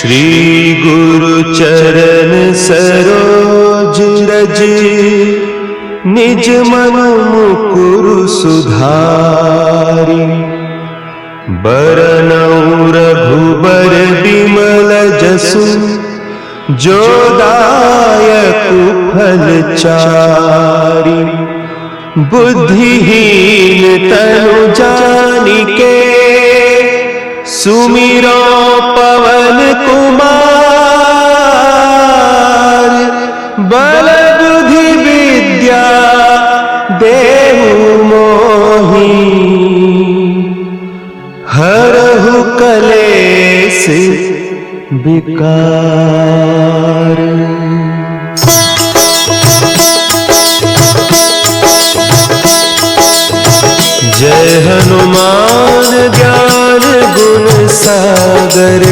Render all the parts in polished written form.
श्री गुरु चरण सरोज रज, निज मन मुकुरु सुधारि। बरनउँ रघुबर बिमल जसु, जो दायक फल चारि। बुद्धिहीन तनु जानिके, सुमिरो पवन कुमार। बल बुद्धि विद्या देहु मोहि, हरहु कलेश विकार। जय हनुमान ज्ञान गुण सागर,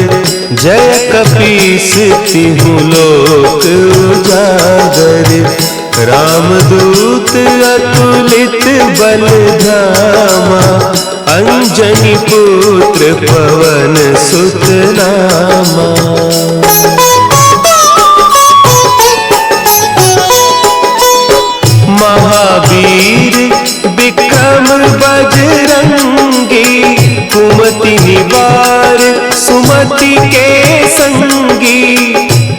जय कपीस तिहुँ लोक उजागर। रामदूत अतुलित बल धामा, अंजनी पुत्र पवन सुत नामा। महावीर विक्रम बजरंगी, कुमति निवार सुमति के संगी।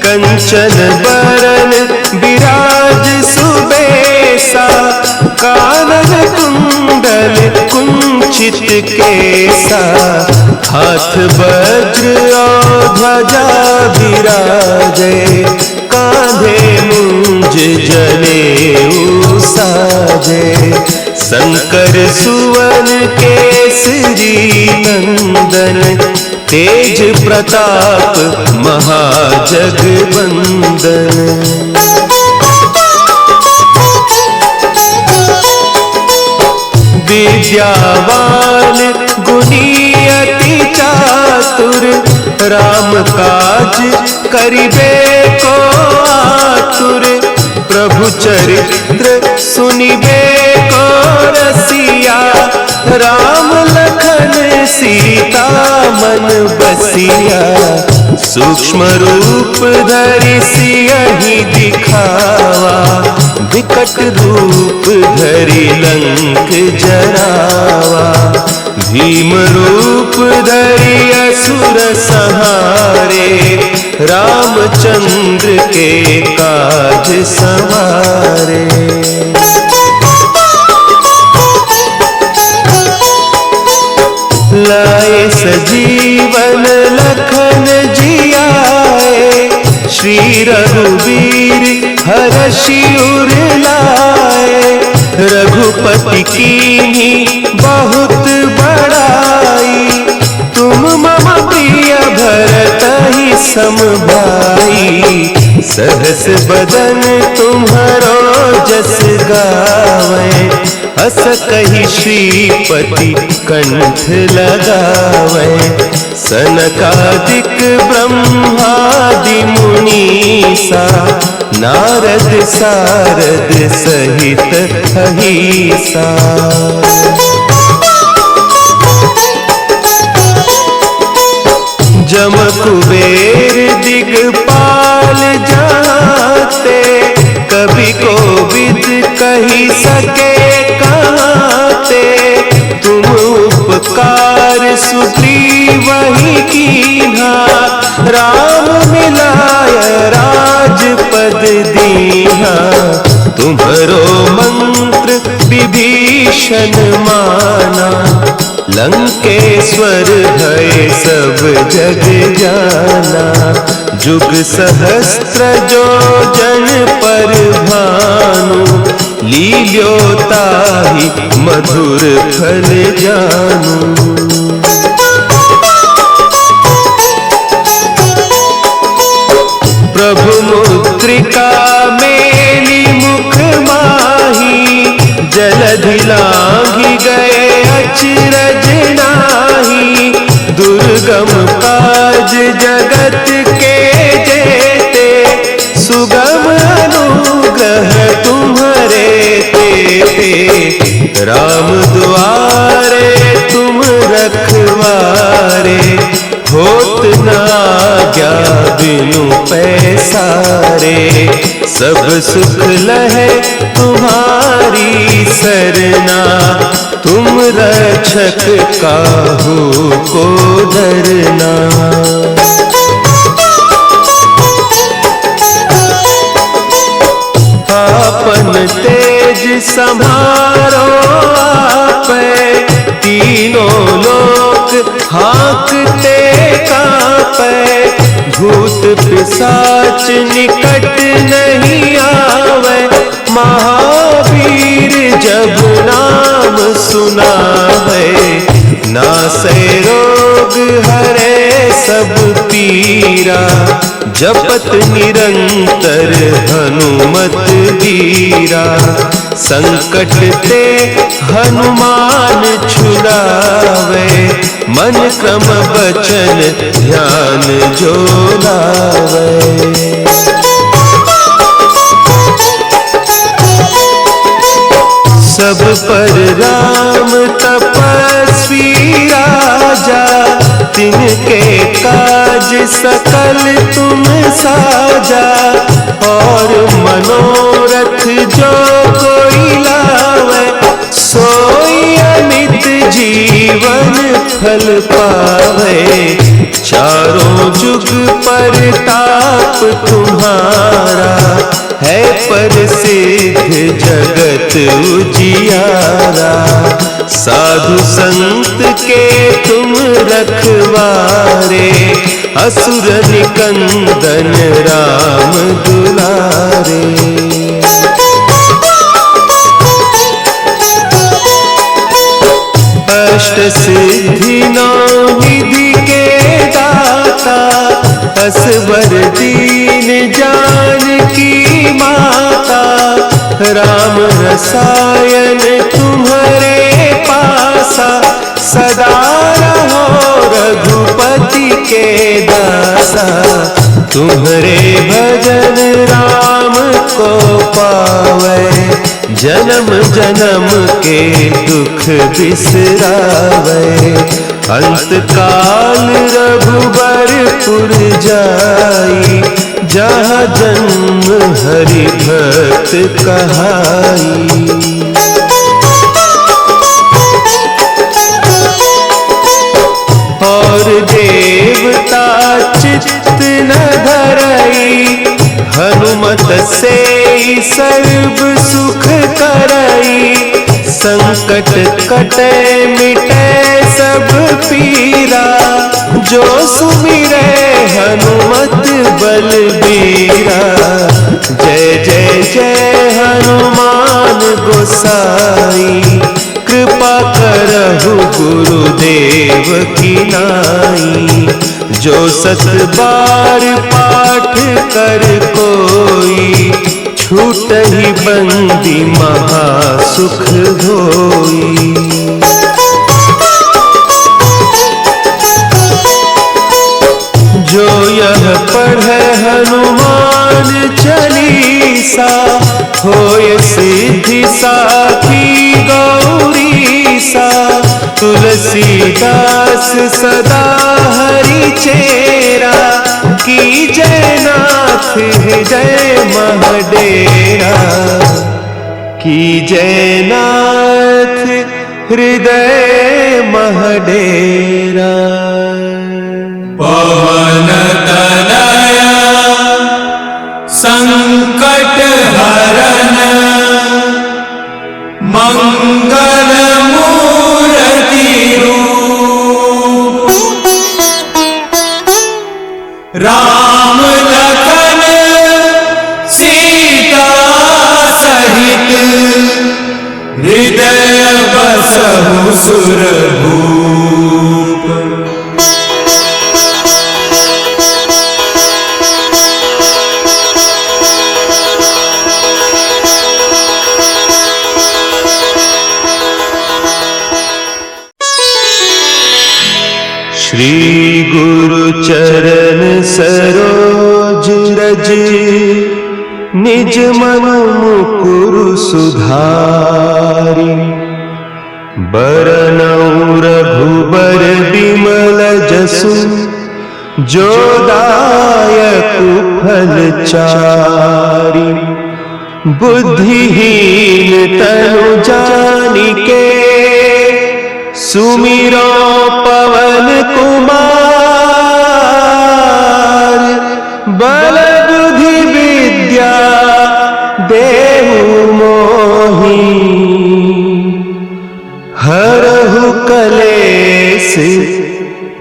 कंचन बरन विराज सुबेसा, कानन कुंडल कुंचित केसा। हाथ वज्र और ध्वजा विराजे, कांधे मुंज जनेऊ साजे। शंकर सुवन केसरी नंदन, तेज प्रताप महाजगवंदन। विद्यावान गुणी अति चातुर, राम काज करिबे को आतुर। प्रभु चरित्र सुनिबे को रसिया, राम लखन सीता मन बसिया। सूक्ष्म रूप धरि सियहि दिखावा, विकट रूप धरि लंक जरावा। भीम रूप धरि असुर संहारे, रामचंद्र के काज सवारे। लाए सजीवन लखन जियाए, श्री रघुवीर हरषि उर लाए। रघुपति कीन्ही बहुत बड़ाई, तुम मम प्रिय भरतहि सम भाई। सहस बदन तुम्हरो जस गावै, हस कहि श्रीपति कंठ लगावै। सनकादिक ब्रह्मादि मुनीसा, नारद सारद सहित अहीसा। जम कुबेर दिगपाल जाते, कवि कोविद कहि सके कहते। तुम उपकार सुग्रीवहि कीन्हा, राम मिलाय राजपद दीन्हा। तुम्हरो मंत्र विभीषण माना, लंकेश्वर भय सब जग जाना। जुग सहस्त्र जो जन पर भानु, लील्योताहि मधुर फल जानू। प्रभु मुद्रिका मेली मुख माही, जलधि लांघि गए अचरज नाही। दुर्गम काज जगत के जेते, सुगम अनुग्रह तुम्हारे तेते। राम दुआरे तुम रखवारे, होत न आज्ञा बिनु पैसारे, सब सुख लहे तुम्हारी सरना, तुम रक्षक काहू को डरना। आपन तेज सम्हारो आपै, तीनों लोक हाँकते कांपै, भूत पिशाच निकट नहीं आवे, महावीर जब नाम सुनावे, नासै रोग हरे सब पीरा, जपत निरंतर हनुमत वीरा, संकट ते हनुमान छुड़ावे, मन क्रम बचन ध्यान जो लावे। सब पर राम तपस्वी राजा, तिनके काज सकल तुम साजा, और मनोरथ जो कोई लावे, सोई अमित जीवन फल पावे, चारों जुग परताप तुम्हारा, है प्रसिद्ध जगत उजियारा, साधु संत के तुम रखवारे, असुर निकंदन राम दुलारे। अष्ट सिद्धि नौ निधि के दाता, असवर दीन जानकी माता, राम रसायन तुम्हारे पासा, सदा रहो रघुपति के दासा, तुम्हारे भजन राम को पावे, जन्म जन्म के दुख बिसरावे, अंत काल रघुबरपुर जाई, जहाँ जन्म हरि भक्त कहाई। और देवता चित्त न धरई, हनुमत से सर्व सुख करई, संकट कटे मिटे सब पीरा, जो सुमिरे हनुमत बलबीरा, जय जय जय हनुमान गोसाई, कृपा करहु गुरुदेव की नाई, जो सत बार पाठ कर कोई, छूटहि बंदी महासुख होई। जो यह पढ़े हनुमान चालीसा, होय सिद्धि साखी गौरीसा, तुलसीदास सदा हरि चेरा, की जय नाथ हृदय महडेरा, की जय नाथ हृदय महडेरा। पवन तनया संकट हरन, मंगल मूर्ति रूप, राम लखन सीता सहित, हृदय बसहु सुरभूप। श्री गुरु चरण सरोज रज, निज मन मुकुर सुधारि, बरनउँ रघुबर बिमल जसु, जो दायक फलचारी। बुद्धिहीन तनु जानिके सुमिरो पवन कुमार। बल बुद्धि विद्या देहु मोहि हरहु कलेश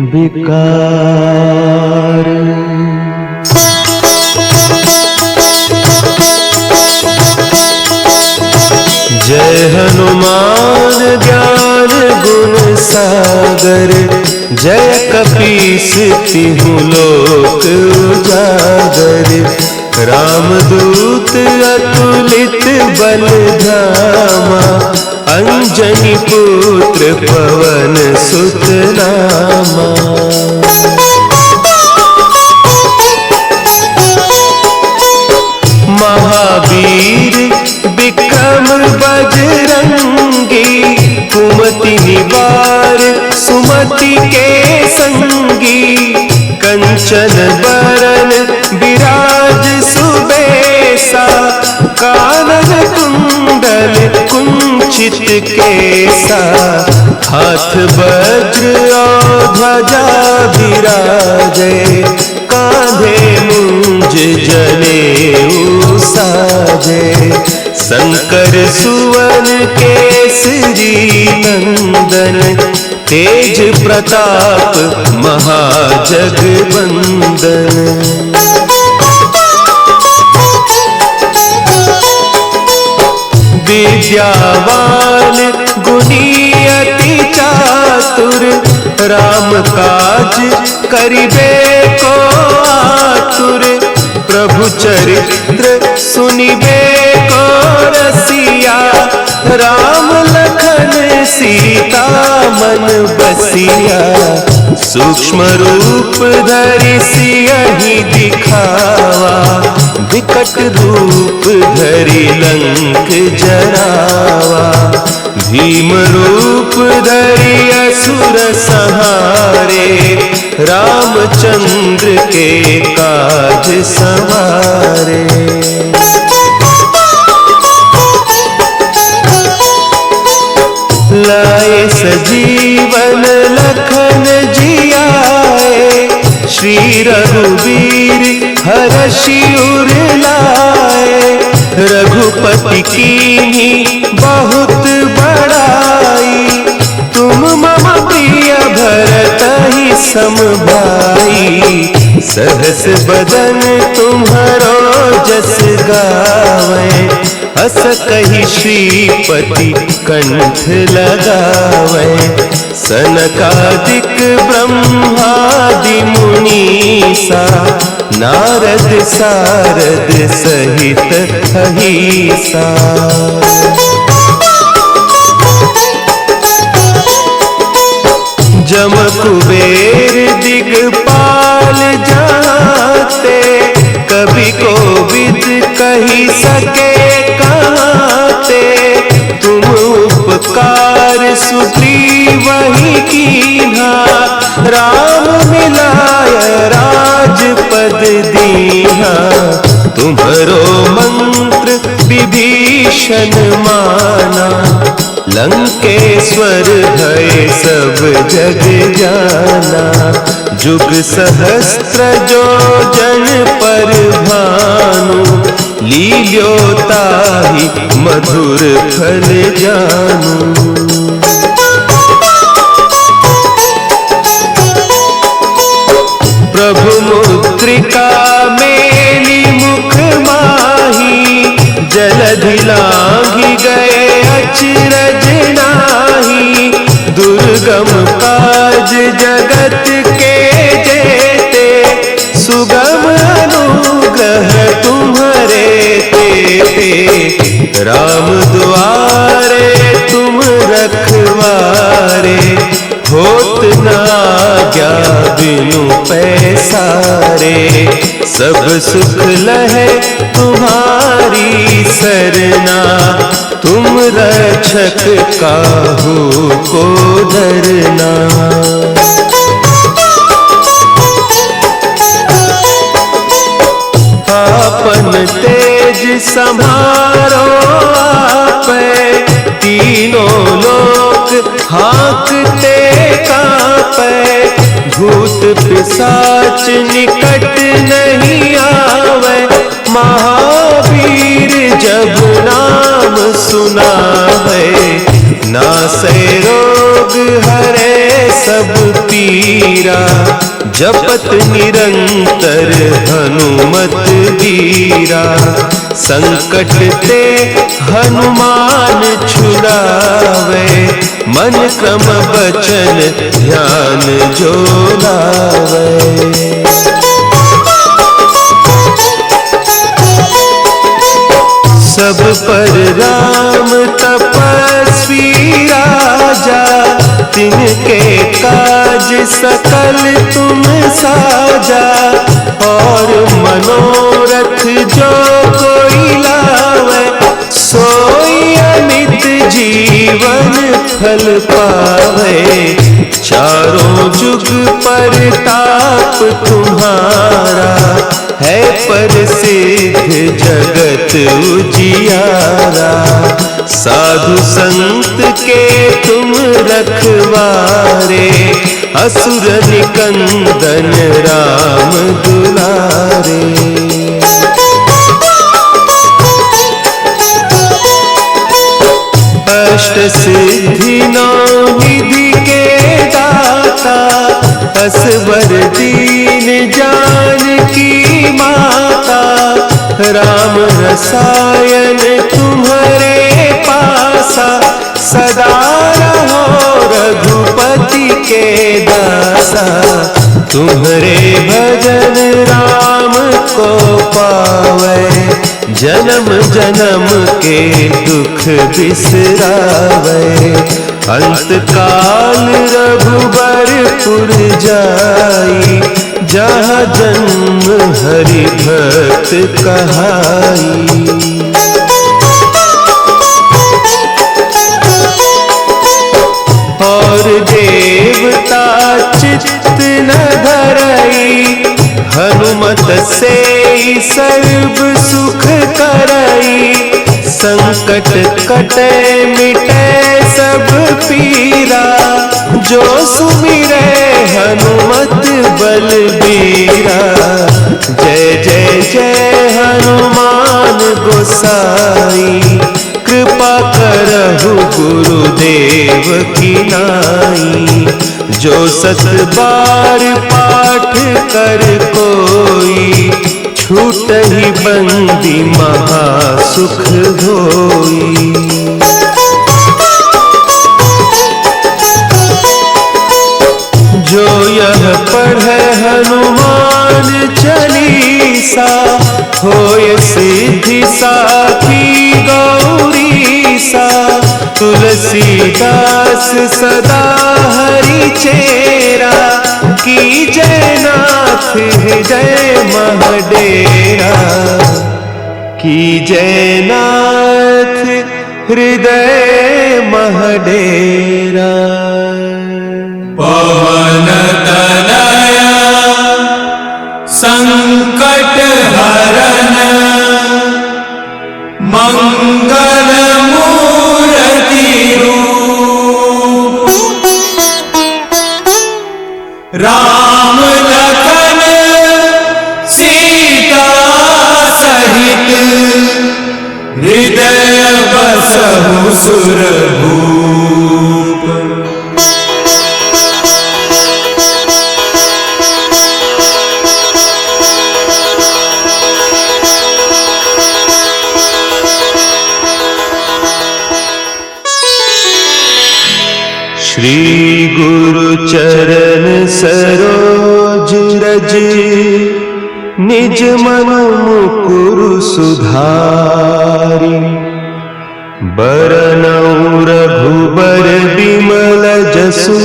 विकार। जय हनुमान ज्ञान गुण सागर। जय कपीस तिहु लोक उजागर। रामदूत अतुलित बल धामा। अंजनी पुत्र पवन सुत नामा। महावीर विक्रम बजरंगी। कुमति निवार सुमति के संगी। कंचन बरन विराज सुबेसा। कानन कुंडल कुंचित केसा। हाथ वज्र और ध्वजा विराजे। कांधे मुंज जनेऊ साजे। शंकर सुवन केसरी नंदन। तेज प्रताप महाजगवंदन। विद्यावान गुणी अति चातुर। राम काज करिबे को आतुर। प्रभु चरित्र सुनिबे को रसिया। राम लखन सीता मन बसिया। सूक्ष्म रूप धरि सियहि दिखावा। विकट रूप धरि लंक जरावा। भीम रूप धरि असुर संहारे। रामचंद्र के काज सवारे। लाए सजीवन लखन जियाए। श्री रघुवीर हरषि उर लाए। रघुपति कीन्ही बहुत बड़ाई। तुम मम प्रिय भरतहि सम भाई। सहस बदन तुम्हरो जस गावे। हस कहि श्रीपति कंठ लगावे। सनकादिक ब्रह्मादि मुनीसा। नारद सारद सहित अहिसा। जम कुबेर दिगपाल जाते। कवि कोविद कही सके कहते। तुम उपकार सुग्रीवहि कीन्हा। राम मिलाय राजपद दीन्हा। तुम्हरो मंत्र विभीषण माना। लंकेश्वर भय सब जग जाना। जुग सहस्त्र जो जन पर भानु। लील्योताहि मधुर फल जानू। प्रभु मुद्रिका मेली मुख माही। जलधि लांघि गए अचरज नाही। दुर्गम काज जगत के जेते। सुगम अनुग्रह तुम्हारे तेते। राम दुआरे तुम रखवारे। होत न आज्ञा बिनु पैसारे। सब सुख लहे तुम्हारी सरना। तुम रक्षक काहू को डरना। तेज सम्हारो आपै, तीनों लोक हाँकते कांपै। भूत पिशाच निकट नहीं आवे, महावीर जब नाम सुनावे। नासै रोग हरे सब पीरा, जपत निरंतर हनुमत वीरा। संकट ते हनुमान छुड़ावे, मन क्रम बचन ध्यान जो लावे। सब पर राम तपस्वी राजा, तिनके काज सकल तुम साजा। और मनोरथ जो कोई लावे, सोई अमित जीवन फल पावे। चारों जुग परताप तुम्हारा, है प्रसिद्ध जगत उजियारा। साधु संत के तुम रखवारे, असुर निकंदन राम दुलारे। अष्ट सिद्धि नौ निधि के दाता, असवर दीन जानकी माता। राम रसायन तुम्हारे पासा, सदा रहो रघुपति के दासा। तुम्हारे भजन राम को पावे, जन्म जन्म के दुख बिसरावे। अंत काल रघुबरपुर जाई, जहाँ जन्म हरि भक्त कहाई। और देवता चित्त न धरई, हनुमत से सर्व सुख करई। संकट कटे मिटे सब पीरा, जो सुमिरे हनुमत बलबीरा। जय जय जय हनुमान गोसाई, कृपा करहु गुरुदेव की नाई। जो सत बार पाठ कर कोई, छूटहि बंदी महासुख होई। जो यह पढ़े हनुमान चालीसा, होय सिद्धि साखी गौरीसा। तुलसीदास सदा हरि चेरा, की जय नाथ हृदय महडेरा। की जय नाथ हृदय महडेरा। पवन तनया संकट हरन, मंगल मूर्ति रूप। राम लखन सीता सहित, हृदय बसहु सुरभूप। श्री गुरु चरण सरोज रज, निज मन मुकुरु सुधारि। बरनउँ रघुबर बिमल जसु,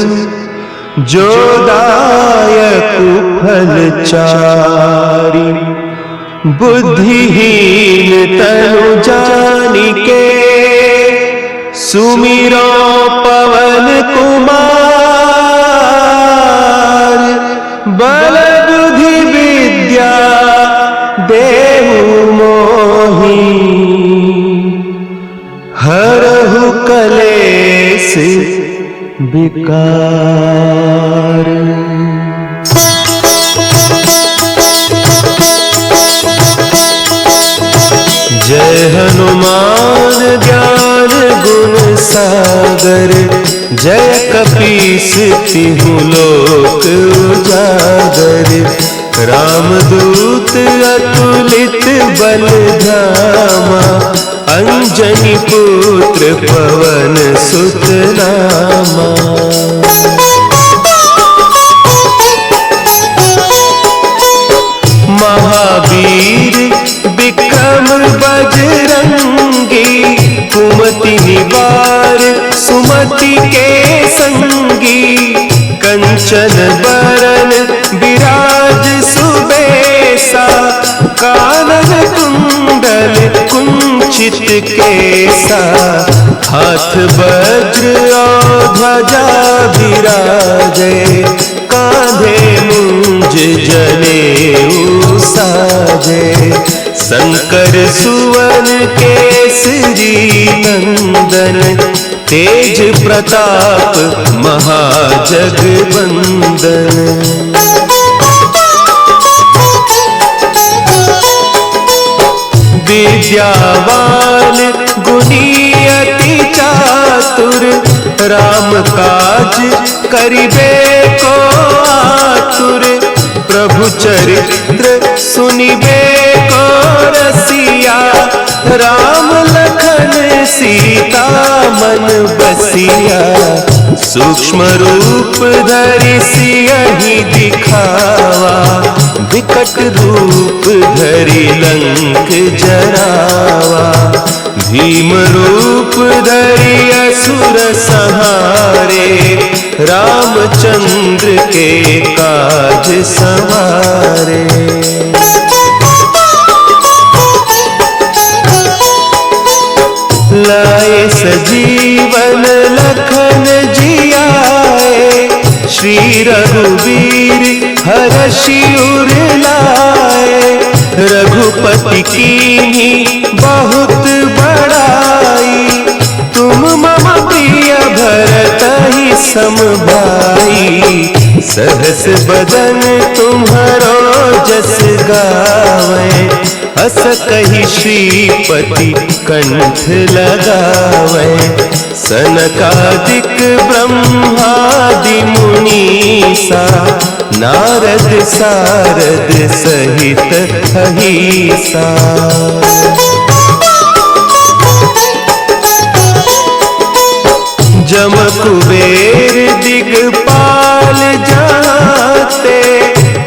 जो दायकु फल चारि। बुद्धिहीन तनु जानिके, सुमिरो पवन कुमार। बल बुद्धि विद्या देहु मोहि, मोहि हरहु कलेस विकार। जय हनुमान ज्ञान गुण सागर, जय कपीस तिहु लोक उजागर। रामदूत अतुलित बल धामा, अंजनी पुत्र पवन सुत नामा। महावीर विक्रम बजरंगी, कुमति निवार सुमति के संगी। कंचन बरन विराज सुबेसा, कानन कुंडल कुंचित केसा। हाथ वज्र और ध्वजा विराजे, कांधे मुंज जनेऊ साजे। शंकर सुवन केसरी नंदन, तेज प्रताप महाजगवंदन। विद्यावान गुणी अति चातुर, राम काज करिबे को आतुर। प्रभु चरित्र सुनिबे को रसिया, राम लखन सीता मन बसिया। सूक्ष्म रूप धरि सियहि दिखावा, विकट रूप धरि लंक जरावा। भीम रूप धरि असुर संहारे, रामचंद्र के काज सवारे। लाए सजीवन लखन जियाए, श्री रघुवीर हरषि उर लाए। रघुपति कीन्ही बहुत बड़ाई, तुम मम प्रिय भरतहि सम भाई। सहस बदन तुम्हरो जस गावे, हस कहि श्रीपति कंठ लगावे। सनकादिक ब्रह्मादि मुनीसा, नारद सारद सहित अहीसा। जम कुबेर दिगपाल जाते,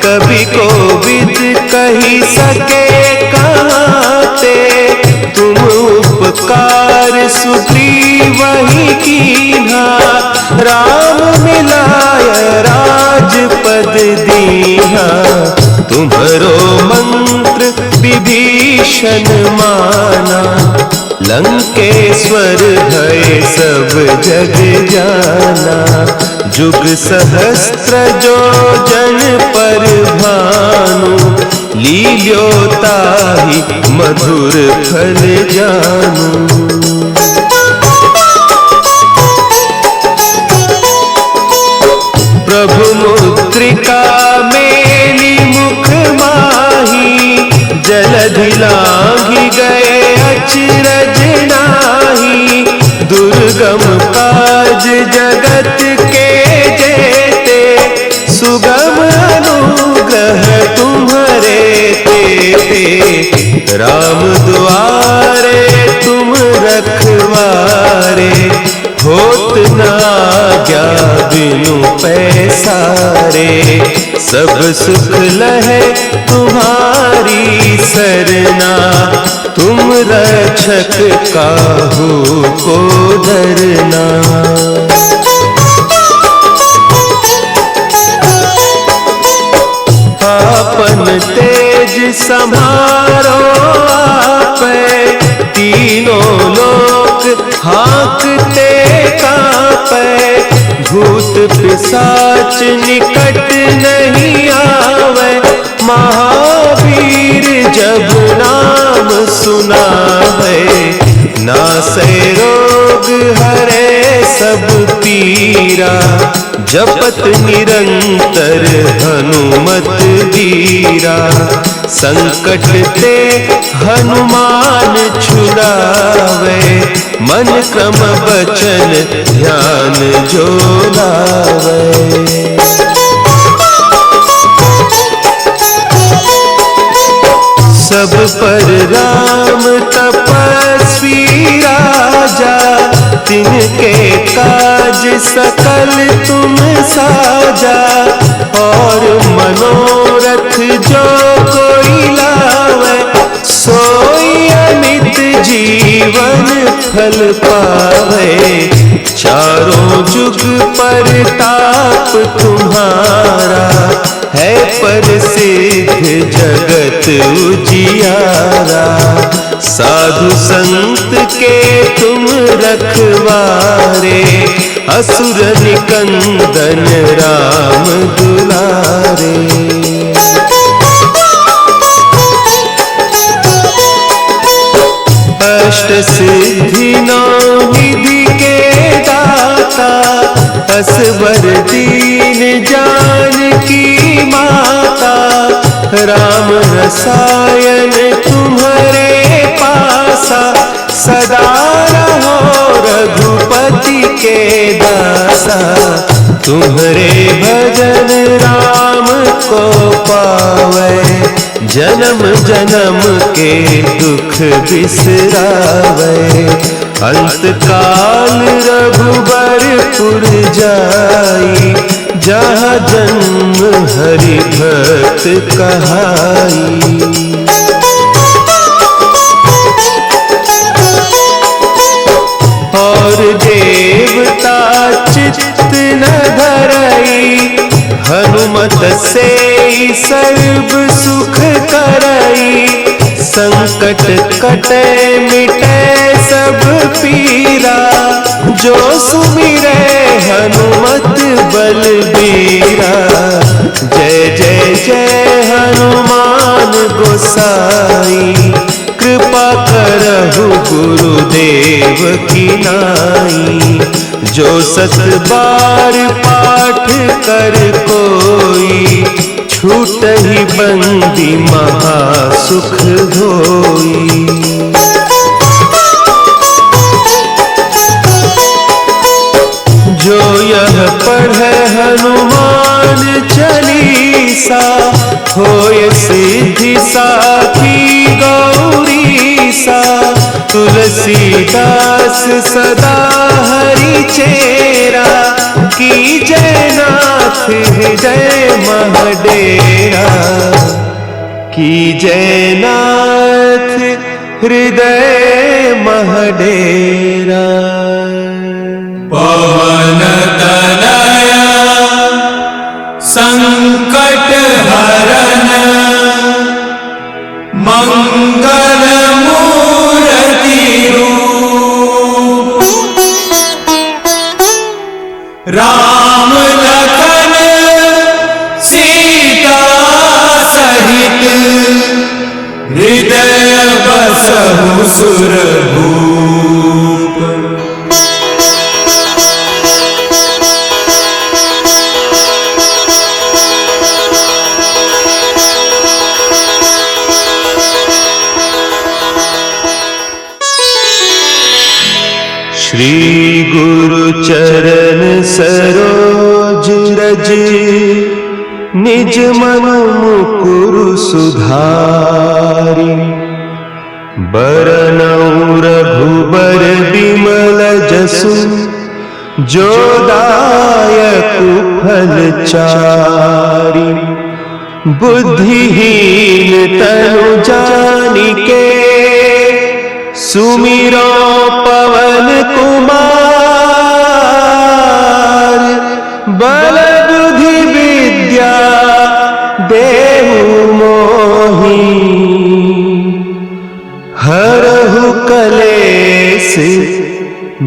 कवि कोविद कही सके कहते। तुम उपकार सुग्रीवहि कीन्हा, राम मिलाय राजपद दीन्हा। तुम्हरो मंत्र विभीषण माना, लंकेश्वर भय सब जग जाना। जुग सहस्त्र जो जन पर भानु, लील्यो ताहि मधुर फल जानू। प्रभु मुद्रिका मेली मुख माही, जलधि लांघि गए अचरज नाही। दुर्गम काज जगत के जेते, सुगम अनुग्रह तुम्हरे तेते। राम द्वारे तुम रखवारे, होत न आज्ञा बिनु पैसारे। सब सुख लहे तुम्हारी सरना, तुम रक्षक काहू को डरना। आपन तेज समारो आपे, तीनों लोक हाँकते कांपे। भूत पिशाच निकट नहीं आवे, महावीर जब नाम सुना नासै रोग हरे सब पीरा, जपत निरंतर हनुमत बीरा। संकट ते हनुमान छुड़ावे, मन क्रम बचन ध्यान जो लावे। सब पर राम तपस्वी राजा, तिनके काज सकल तुम साजा। और मनोरथ जो कोई लावे, सोई अमित जीवन फल पावे। चारों जुग परताप तुम्हारा, है प्रसिद्ध जगत उजियारा। साधु संत के तुम रखवारे, असुर निकंदन राम दुलारे। अष्ट सिद्धि नौ निधि के दाता, असवर दीन जानकी माता। राम रसायन तुम्हारे पासा, सदा रहो रघुपति के दासा। तुम्हारे भजन राम को पावे, जन्म जन्म के दुख बिसरावे। अंत काल रघुबरपुर जाई, जहाँ जन्म हरि भक्त कहाई। और देवता चित्त न धरई, हनुमत से सर्व सुख करई। संकट कटे मिटे सब पीरा, जो सुमिरे हनुमत बलबीरा। जय जय जय हनुमान गोसाई, कृपा करहु गुरुदेव की नाई। जो सत बार पाठ कर कोई, छूटहि बंदी महासुख होई। जो यह पढ़े हनुमान चालीसा, होय सिद्धि साखी गौरीसा। तुलसीदास सदा हरि चेरा, की जय नाथ हृदय महडेरा। की जय नाथ हृदय महडेरा। पवन तनया संकट हरन, मंगल मूर्ति रूप। राम लखन सीता सहित, हृदय बसहु सुरभूप। श्री गुरु चरण सरोज रज, निज मन मुकुरु सुधारि। बरनउँ रघुबर बिमल जसु, जो दायकु फल चारि। बुद्धिहीन तनु जानिके, सुमिरो पवन कुमार। बल बुद्धि विद्या देहु मोहि, हरहु कलेस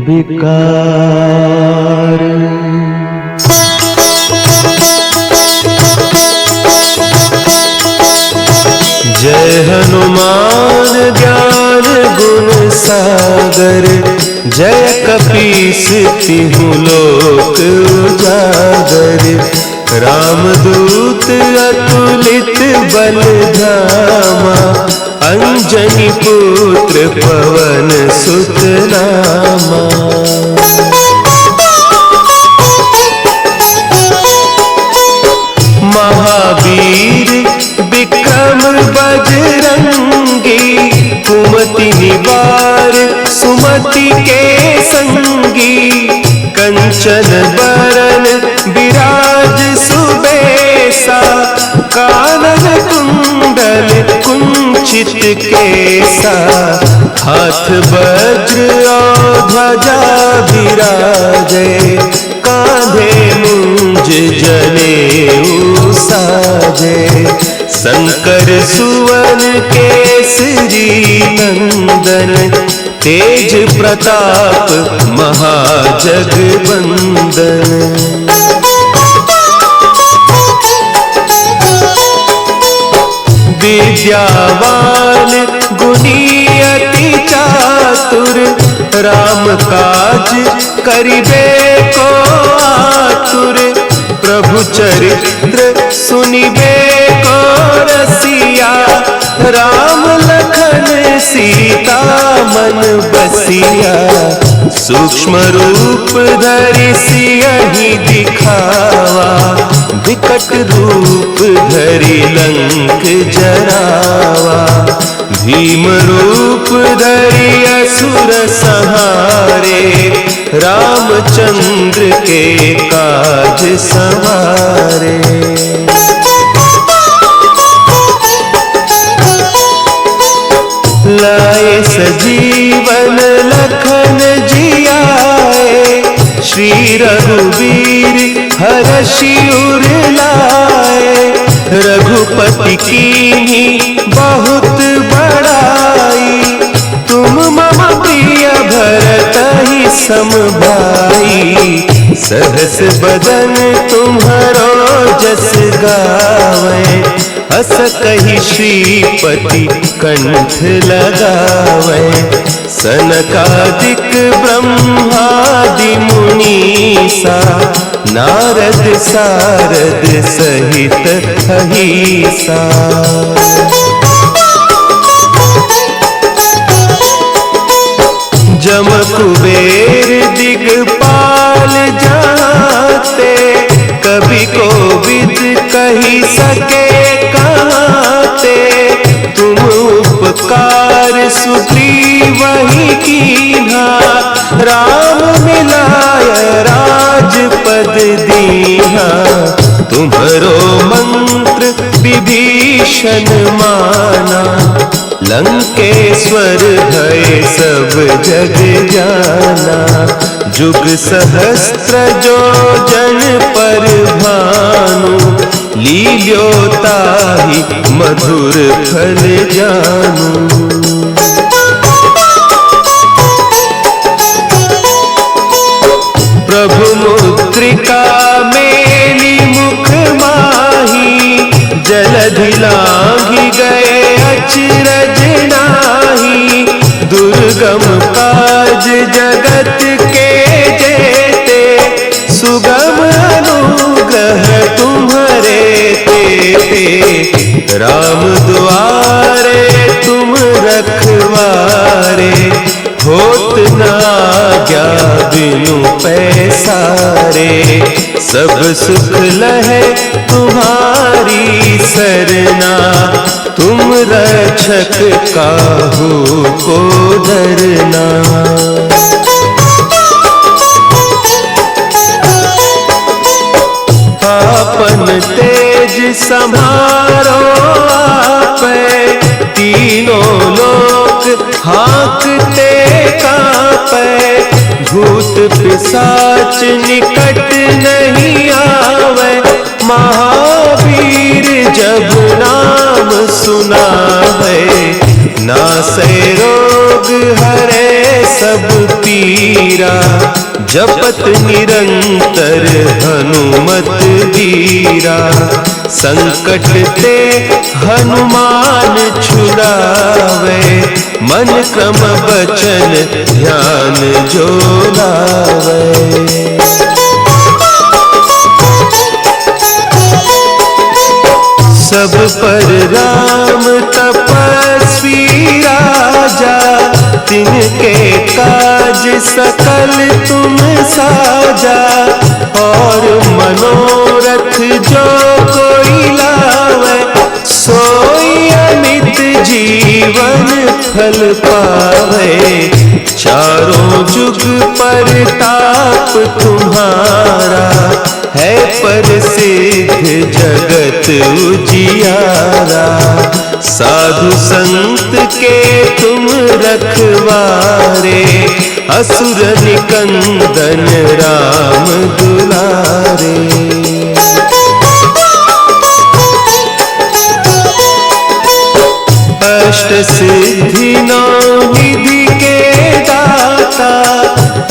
विकार। जय हनुमान ज्ञान गुण सागर, जय कपीस तिहु लोक उजागर। रामदूत अतुलित बल धामा, अंजनी पुत्र पवन सुत नामा। महावीर विक्रम बजरंगी, कुमति निवार सुमति के संगी। कंचन बरन विराज सुबेसा, कानन कुंडल कुंचित केसा। हाथ वज्र और ध्वजा विराजे, कांधे मुंज जनेऊ साजे। शंकर सुवन केसरी नंदन, तेज प्रताप महाजगबंदन। विद्यावान गुणी अति चातुर, राम काज करिबे को आतुर। प्रभु चरित्र सुनिबे को रसिया, राम लखन सीता मन बसिया। सूक्ष्म रूप धरि सियहि दिखावा, विकट रूप धरि लंक जरावा। भीम रूप धरि असुर संहारे, रामचंद्र के काज संवारे। लाए सजीवन लखन जियाए, श्री रघुवीर हरषि उर लाए। रघुपति कीन्ही बहुत बड़ाई, तुम मम प्रिय भरतहि सम भाई। सहस बदन तुम्हरो जस गावे, हस कहि श्रीपति कंठ लगावे। सनकादिक ब्रह्मादि मुनीसा, नारद सारद सहित अहीसा। जम कुबेर दिगपाल जाते, कवि कोविद कही सके कहते। तुम उपकार सुग्रीवहि कीन्हा, राम मिलाय राजपद दीन्हा। तुम्हरो मंत्र विभीषण माना, लंकेश्वर भय सब जग जाना। जुग सहस्त्र जो जन पर भानु, लील्यो ताहि मधुर फल जानू। प्रभु मुद्रिका मेली मुख माही, जलधि लांघि गए अचरज नाही। दुर्गम काज जगत के जेते, सुगम अनुग्रह तुम्हारे तेते। राम द्वारे तुम रखवारे, होत न आज्ञा बिनु पैसारे। सब सुख लहे तुम्हारी सरना, तुम रक्षक काहू को डरना। आपन तेज समारो आपे, तीनों लोक हाँकते कांपे। भूत पिशाच निकट नहीं आवे, महावीर जब नाम सुनावे। नासै रोग हरे सब पीरा, जपत निरंतर हनुमत बीरा। संकट ते हनुमान छुड़ावे, मन क्रम बचन ध्यान जो लावे। सब पर राम तपस्वी राजा, तिनके काज सकल तुम साजा। और मनोरथ जो कोई लावे, सोई अमित जीवन फल पावे। चारों जुग परताप तुम्हारा, है प्रसिद्ध जगत उजियारा। साधु संत के तुम रखवारे, असुर निकंदन राम दुलारे। अष्ट सिद्धि नौ निधि के दाता,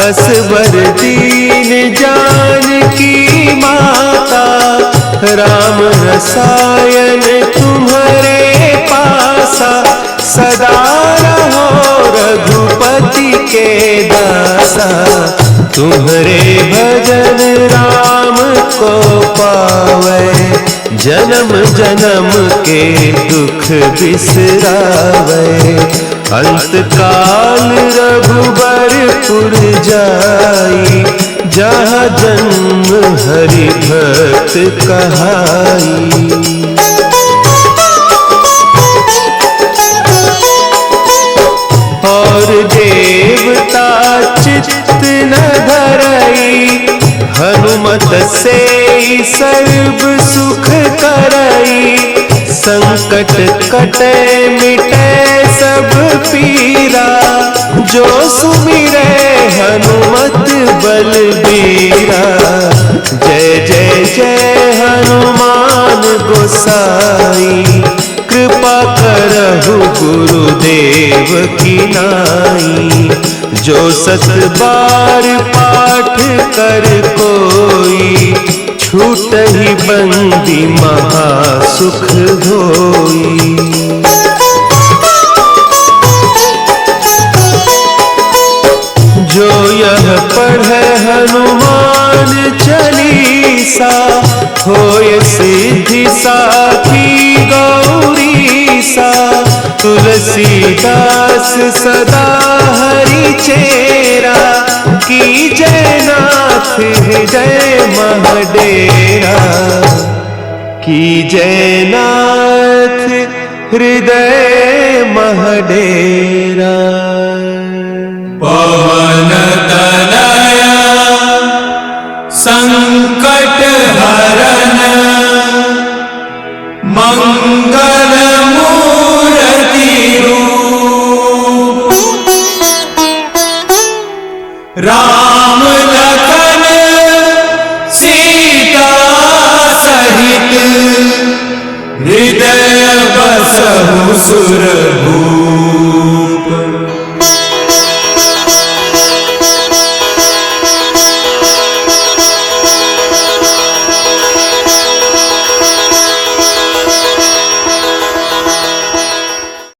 असवर दीन जानकी माता। राम रसायन तुम्हारे पासा, सदा रहो रघुपति के दासा। तुम्हारे भजन राम को पावे, जन्म जन्म के दुख बिसरावे। अंत काल रघुबरपुर जाई, जहाँ जन्म हरि भक्त कहाई। और देवता चित्त न धरई, हनुमत से सर्व सुख करई। संकट कटे मिटे सब पीरा, जो सुमिरे हनुमत बलबीरा। जय जय जय हनुमान गोसाई, कृपा करहु गुरुदेव की नाई। जो सत बार पाठ कर कोई, छूटहि बंदी महासुख होई। जो यह पढ़े हनुमान चालीसा, होय सिद्धि साखी गौरीसा। तुलसीदास सदा हरि चेरा, की जय नाथ हृदय महडेरा। की जय नाथ हृदय महडेरा। पवन तनया संकट हरन, मंगल